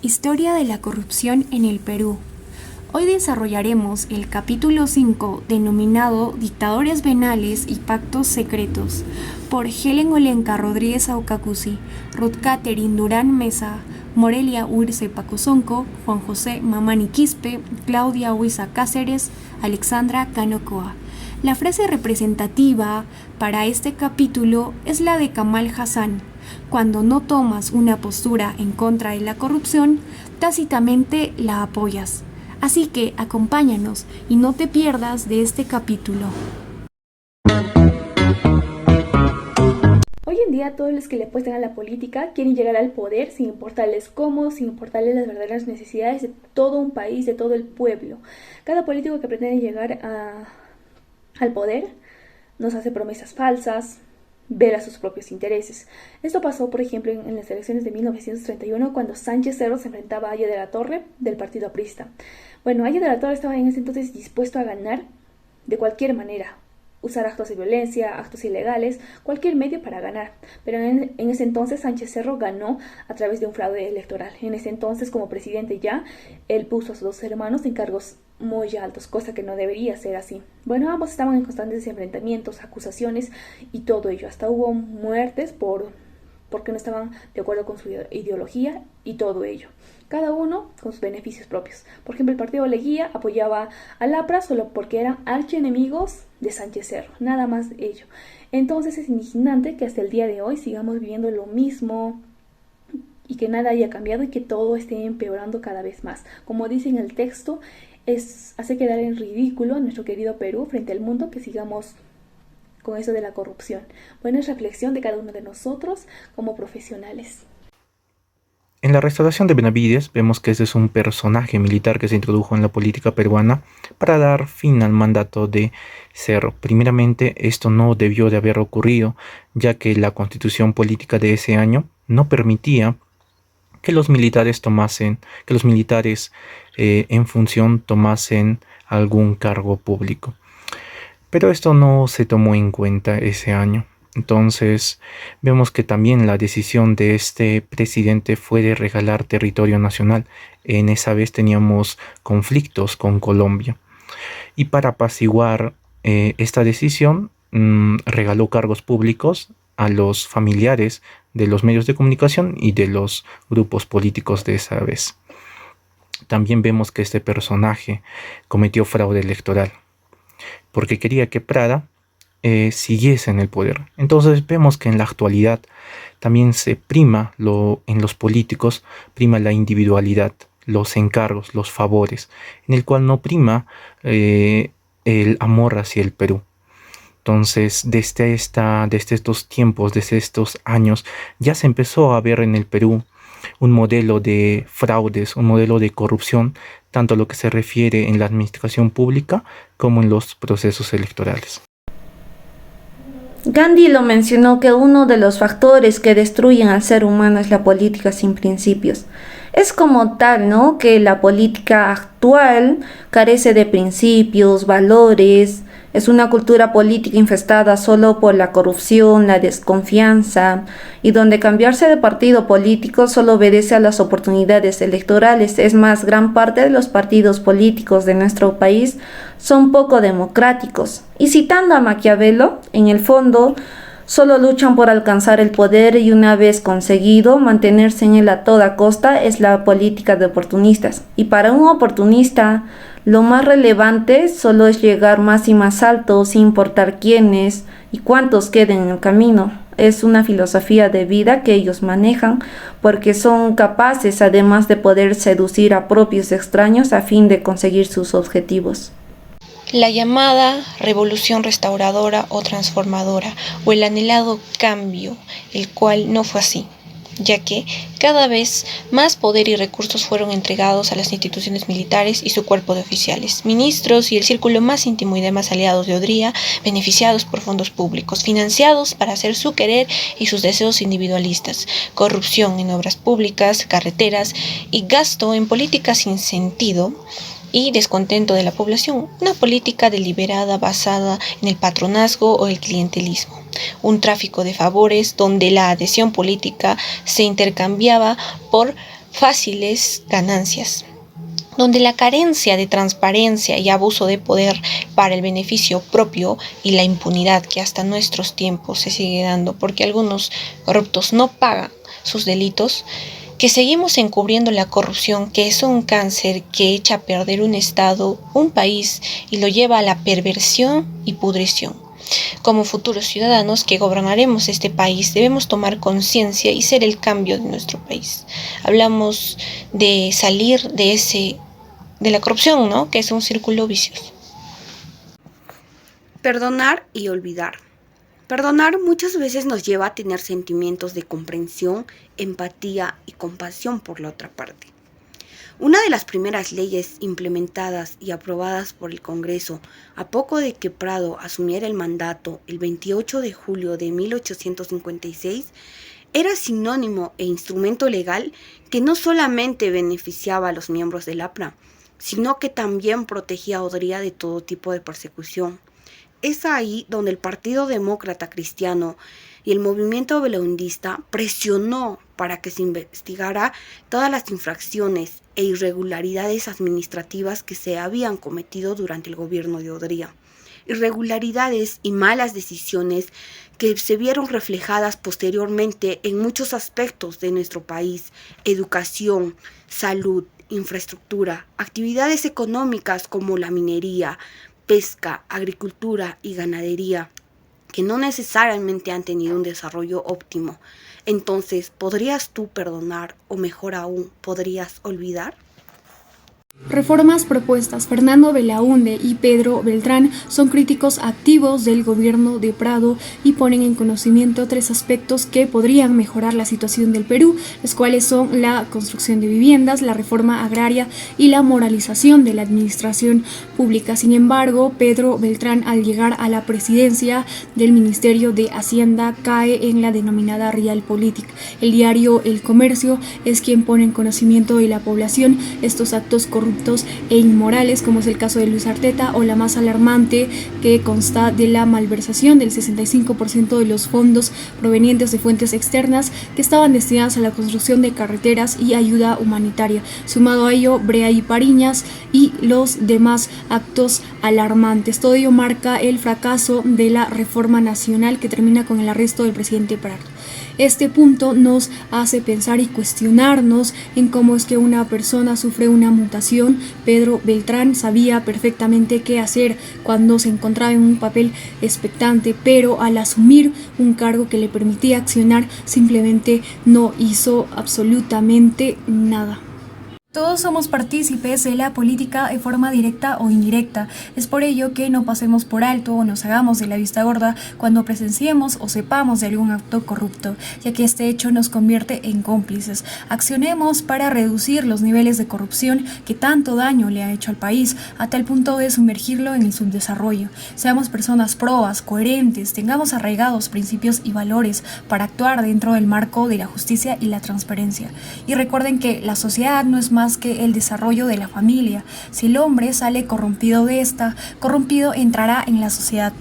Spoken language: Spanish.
Historia de la corrupción en el Perú. Hoy desarrollaremos el capítulo 5 denominado Dictadores Venales y Pactos Secretos por Helen Olenka Rodríguez Aucacusi, Ruth Catherine Durán Mesa, Morelia Urce Pacozonco, Juan José Mamani Quispe, Claudia Huiza Cáceres, Alexandra Canocoa. La frase representativa para este capítulo es la de Kamal Hassan. Cuando no tomas una postura en contra de la corrupción, tácitamente la apoyas. Así que acompáñanos y no te pierdas de este capítulo. Hoy en día todos los que le apuestan a la política quieren llegar al poder sin importarles cómo, sin importarles las verdaderas necesidades de todo un país, de todo el pueblo. Cada político que pretende llegar al poder nos hace promesas falsas, vela sus propios intereses. Esto pasó, por ejemplo, en las elecciones de 1931, cuando Sánchez Cerro se enfrentaba a Haya de la Torre del partido aprista. Bueno, Haya de la Torre estaba en ese entonces dispuesto a ganar de cualquier manera, usar actos de violencia, actos ilegales, cualquier medio para ganar. Pero en ese entonces Sánchez Cerro ganó a través de un fraude electoral. En ese entonces, como presidente ya, él puso a sus dos hermanos en cargos muy altos, cosa que no debería ser así. Bueno, ambos estaban en constantes enfrentamientos, acusaciones y todo ello. Hasta hubo muertes porque no estaban de acuerdo con su ideología y todo ello. Cada uno con sus beneficios propios. Por ejemplo, el partido Leguía apoyaba al APRA solo porque eran archienemigos de Sánchez Cerro, nada más ello. Entonces es indignante que hasta el día de hoy sigamos viviendo lo mismo y que nada haya cambiado y que todo esté empeorando cada vez más. Como dice en el texto, hace quedar en ridículo a nuestro querido Perú frente al mundo que sigamos con eso de la corrupción. Bueno, es reflexión de cada uno de nosotros como profesionales. En la restauración de Benavides vemos que este es un personaje militar que se introdujo en la política peruana para dar fin al mandato de Cerro. Primeramente, esto no debió de haber ocurrido, ya que la constitución política de ese año no permitía que los militares en función tomasen algún cargo público. Pero esto no se tomó en cuenta ese año. Entonces vemos que también la decisión de este presidente fue de regalar territorio nacional. En esa vez teníamos conflictos con Colombia. Y para apaciguar esta decisión, regaló cargos públicos a los familiares de los medios de comunicación y de los grupos políticos de esa vez. También vemos que este personaje cometió fraude electoral porque quería que Prada siguiese en el poder. Entonces vemos que en la actualidad también se prima en los políticos, prima la individualidad, los encargos, los favores, en el cual no prima el amor hacia el Perú. Entonces, desde estos tiempos, desde estos años, ya se empezó a ver en el Perú un modelo de fraudes, un modelo de corrupción, tanto lo que se refiere en la administración pública como en los procesos electorales. Gandhi lo mencionó que uno de los factores que destruyen al ser humano es la política sin principios. Es como tal, ¿no?, que la política actual carece de principios, valores. Es una cultura política infestada solo por la corrupción, la desconfianza, y donde cambiarse de partido político solo obedece a las oportunidades electorales. Es más, gran parte de los partidos políticos de nuestro país son poco democráticos. Y citando a Maquiavelo, en el fondo, solo luchan por alcanzar el poder y una vez conseguido, mantenerse en él a toda costa. Es la política de oportunistas. Y para un oportunista, lo más relevante solo es llegar más y más alto sin importar quiénes y cuántos queden en el camino. Es una filosofía de vida que ellos manejan porque son capaces además de poder seducir a propios extraños a fin de conseguir sus objetivos. La llamada revolución restauradora o transformadora o el anhelado cambio, el cual no fue así, ya que cada vez más poder y recursos fueron entregados a las instituciones militares y su cuerpo de oficiales, ministros y el círculo más íntimo y demás aliados de Odría, beneficiados por fondos públicos, financiados para hacer su querer y sus deseos individualistas, corrupción en obras públicas, carreteras y gasto en políticas sin sentido y descontento de la población, una política deliberada basada en el patronazgo o el clientelismo, un tráfico de favores donde la adhesión política se intercambiaba por fáciles ganancias, donde la carencia de transparencia y abuso de poder para el beneficio propio y la impunidad que hasta nuestros tiempos se sigue dando porque algunos corruptos no pagan sus delitos, que seguimos encubriendo la corrupción, que es un cáncer que echa a perder un Estado, un país y lo lleva a la perversión y pudrición. Como futuros ciudadanos que gobernaremos este país, debemos tomar conciencia y ser el cambio de nuestro país. Hablamos de salir de la corrupción, ¿no? Que es un círculo vicioso. Perdonar y olvidar. Perdonar muchas veces nos lleva a tener sentimientos de comprensión, empatía y compasión por la otra parte. Una de las primeras leyes implementadas y aprobadas por el Congreso a poco de que Prado asumiera el mandato el 28 de julio de 1856 era sinónimo e instrumento legal que no solamente beneficiaba a los miembros del APRA, sino que también protegía a Odría de todo tipo de persecución. Es ahí donde el Partido Demócrata Cristiano y el movimiento belaundista presionó para que se investigara todas las infracciones e irregularidades administrativas que se habían cometido durante el gobierno de Odría. Irregularidades y malas decisiones que se vieron reflejadas posteriormente en muchos aspectos de nuestro país: educación, salud, infraestructura, actividades económicas como la minería, pesca, agricultura y ganadería, que no necesariamente han tenido un desarrollo óptimo. Entonces, ¿podrías tú perdonar o mejor aún, podrías olvidar? Reformas propuestas. Fernando Belaúnde y Pedro Beltrán son críticos activos del gobierno de Prado y ponen en conocimiento 3 aspectos que podrían mejorar la situación del Perú, los cuales son la construcción de viviendas, la reforma agraria y la moralización de la administración pública. Sin embargo, Pedro Beltrán, al llegar a la presidencia del Ministerio de Hacienda, cae en la denominada Realpolitik. El diario El Comercio es quien pone en conocimiento de la población estos actos corruptos e inmorales, como es el caso de Luis Arteta, o la más alarmante, que consta de la malversación del 65% de los fondos provenientes de fuentes externas que estaban destinadas a la construcción de carreteras y ayuda humanitaria. Sumado a ello, Brea y Pariñas y los demás actos alarmantes. Todo ello marca el fracaso de la reforma nacional, que termina con el arresto del presidente Prado. Este punto nos hace pensar y cuestionarnos en cómo es que una persona sufre una mutación. Pedro Beltrán sabía perfectamente qué hacer cuando se encontraba en un papel expectante, pero al asumir un cargo que le permitía accionar, simplemente no hizo absolutamente nada. Todos somos partícipes de la política de forma directa o indirecta. Es por ello que no pasemos por alto o nos hagamos de la vista gorda cuando presenciemos o sepamos de algún acto corrupto, ya que este hecho nos convierte en cómplices. Accionemos para reducir los niveles de corrupción que tanto daño le ha hecho al país, a tal punto de sumergirlo en el subdesarrollo. Seamos personas probas, coherentes, tengamos arraigados principios y valores para actuar dentro del marco de la justicia y la transparencia. Y recuerden que la sociedad no es más que el desarrollo de la familia. Si el hombre sale corrompido de esta, corrompido entrará en la sociedad.